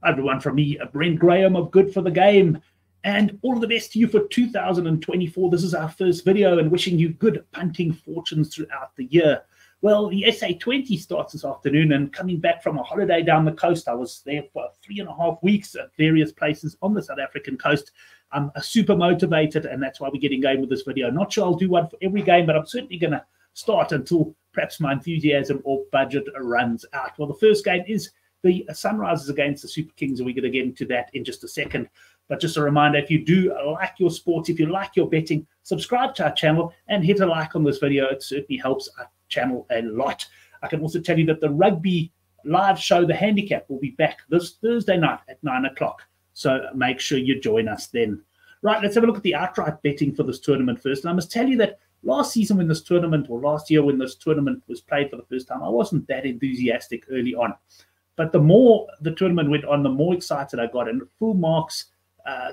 Hi everyone, from me, Brent Graham of Good for the Game, and all of the best to you for 2024. This is our first video, and wishing you good punting fortunes throughout the year. Well, the SA20 starts this afternoon, and coming back from a holiday down the coast, I was there for 3.5 weeks at various places on the South African coast. I'm super motivated, and that's why we're getting going with this video. Not sure I'll do one for every game, but I'm certainly going to start until perhaps my enthusiasm or budget runs out. Well, the first game is the Sunrisers against the Super Kings, and we're going to get into that in just a second. But just a reminder, if you do like your sports, if you like your betting, subscribe to our channel and hit a like on this video. It certainly helps our channel a lot. I can also tell you that the rugby live show, The Handicap, will be back this Thursday night at 9 o'clock. So make sure you join us then. Right, let's have a look at the outright betting for this tournament first. And I must tell you that last season when this tournament, or last year when this tournament was played for the first time, I wasn't that enthusiastic early on. But the more the tournament went on, the more excited I got, and full marks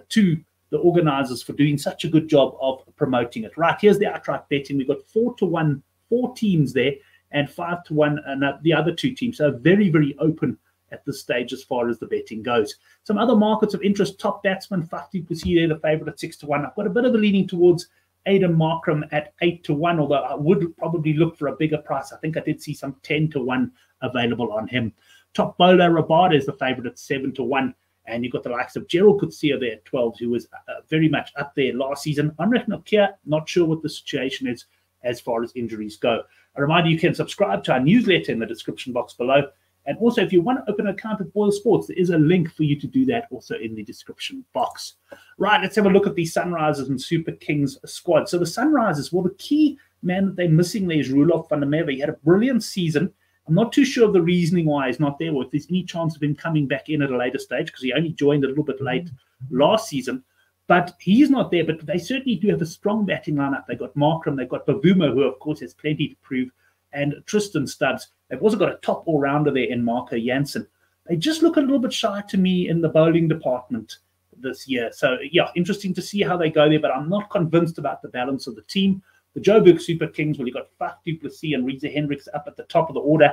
to the organisers for doing such a good job of promoting it. Right, here's the outright betting. We've got 4-1, 4 teams there, and 5-1 the other 2 teams. So very, very open at this stage as far as the betting goes. Some other markets of interest: top batsman, 50% there, the favourite at 6-1. I've got a bit of a leaning towards Aidan Markram at 8-1, although I would probably look for a bigger price. I think I did see some 10-1 available on him. Top bowler Rabada is the favourite at 7-1, and you've got the likes of Gerald Coetzee there at 12, who was very much up there last season. Anrich Nokia, not sure what the situation is as far as injuries go. A reminder, you can subscribe to our newsletter in the description box below. And also, if you want to open an account at Boylesports, there is a link for you to do that also in the description box. Right, let's have a look at the Sunrisers and Super Kings squad. So the Sunrisers, well, the key man that they're missing there is Roelof van der Merwe. He had a brilliant season. I'm not too sure of the reasoning why he's not there, or if there's any chance of him coming back in at a later stage, because he only joined a little bit late last season. But he's not there, but they certainly do have a strong batting lineup. They've got Markram, they've got Bavuma, who, of course, has plenty to prove, and Tristan Stubbs. They've also got a top all-rounder there in Marco Jansen. They just look a little bit shy to me in the bowling department this year. So, yeah, interesting to see how they go there, but I'm not convinced about the balance of the team. The Joburg Super Kings, well, you've got Faf du Plessis and Reza Hendricks up at the top of the order.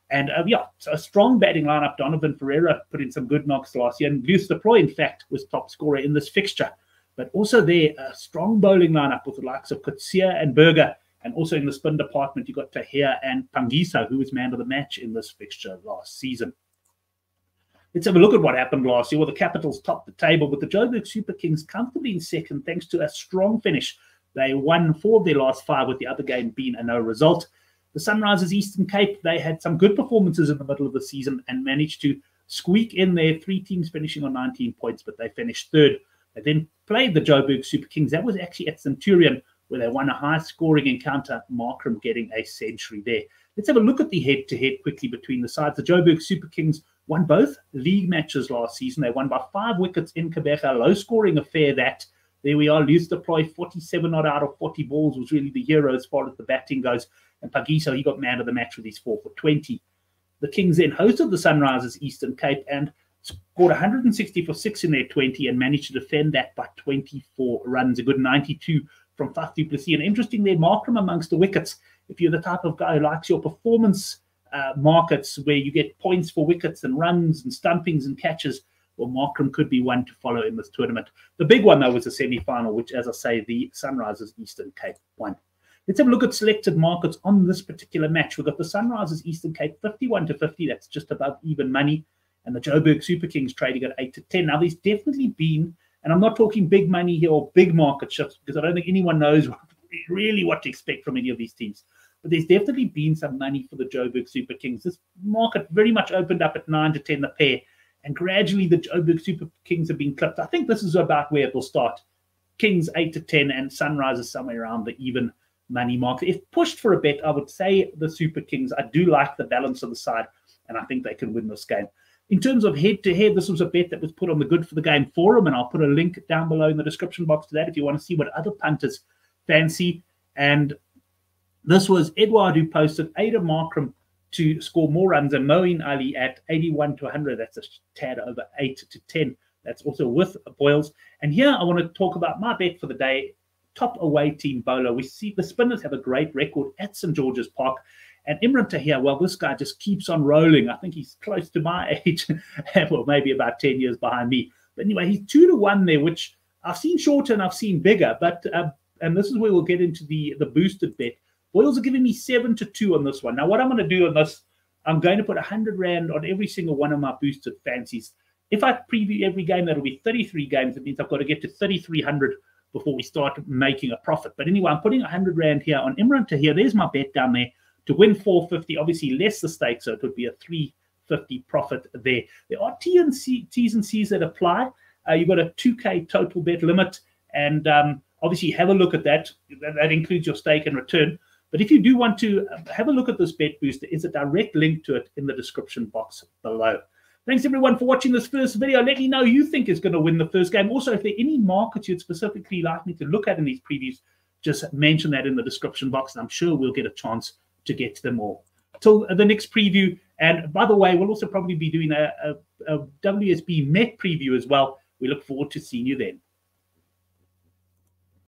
And, yeah, so a strong batting lineup. Donovan Ferreira put in some good knocks last year. And Luce Deploy, in fact, was top scorer in this fixture. But also there, a strong bowling lineup with the likes of Coetzee and Berger. And also in the spin department, you've got Tahir and Pangiso, who was man of the match in this fixture last season. Let's have a look at what happened last year. Well, the Capitals topped the table, with the Joburg Super Kings comfortably in second thanks to a strong finish. They won 4 of their last 5, with the other game being a no result. The Sunrisers Eastern Cape, they had some good performances in the middle of the season and managed to squeak in there, 3 teams finishing on 19 points, but they finished third. They then played the Joburg Super Kings. That was actually at Centurion, where they won a high-scoring encounter, Markram getting a century there. Let's have a look at the head-to-head quickly between the sides. The Joburg Super Kings won both league matches last season. They won by 5 wickets in Kebeka, low-scoring affair that. There we are. Luce Deploy, 47 not out of 40 balls, was really the hero as far as the batting goes. And Pagiso, he got man of the match with his 4 for 20. The Kings then hosted the Sunrisers Eastern Cape and scored 160 for 6 in their 20 and managed to defend that by 24 runs, a good 92 from Faf du Plessis. And interesting there, Markram amongst the wickets. If you're the type of guy who likes your performance markets where you get points for wickets and runs and stumpings and catches, well, Markram could be one to follow in this tournament. The big one, though, was the semi-final, which, as I say, the Sunrisers Eastern Cape won. Let's have a look at selected markets on this particular match. We've got the Sunrisers Eastern Cape 51-50. That's just above even money. And the Joburg Super Kings trading at 8-10. Now, there's definitely been, and I'm not talking big money here or big market shifts, because I don't think anyone knows really what to expect from any of these teams. But there's definitely been some money for the Joburg Super Kings. This market very much opened up at 9-10 the pair. And gradually the Joburg Super Kings have been clipped. I think this is about where it will start. Kings 8-10 and Sunrisers somewhere around the even money mark. If pushed for a bet, I would say the Super Kings. I do like the balance of the side, and I think they can win this game. In terms of head-to-head, this was a bet that was put on the Good for the Game forum, and I'll put a link down below in the description box to that if you want to see what other punters fancy. And this was Edward, who posted Aidan Markram to score more runs than Moeen Ali at 81-100. That's a tad over 8-10. That's also with Boyles. And here I want to talk about my bet for the day. Top away team bowler. We see the spinners have a great record at St. George's Park, And Imran Tahir, well, this guy just keeps on rolling. I think he's close to my age, well, maybe about 10 years behind me. But anyway, he's 2-1 there, which I've seen shorter and I've seen bigger. But and this is where we'll get into the boosted bet. Boyles are giving me 7-2 on this one. Now, what I'm going to do on this, I'm going to put 100 Rand on every single one of my boosted fancies. If I preview every game, that'll be 33 games. It means I've got to get to 3,300 before we start making a profit. But anyway, I'm putting 100 Rand here on Imran Tahir. There's my bet down there to win 450. Obviously, less the stake, so it would be a 350 profit there. There are T's and C's that apply. You've got a 2K total bet limit, and obviously have a look at that. That includes your stake and return. But if you do want to have a look at this bet booster, there's a direct link to it in the description box below. Thanks, everyone, for watching this first video. Let me know who you think is going to win the first game. Also, if there are any markets you'd specifically like me to look at in these previews, just mention that in the description box, and I'm sure we'll get a chance to get to them all. Till the next preview. And by the way, we'll also probably be doing a WSB Met preview as well. We look forward to seeing you then.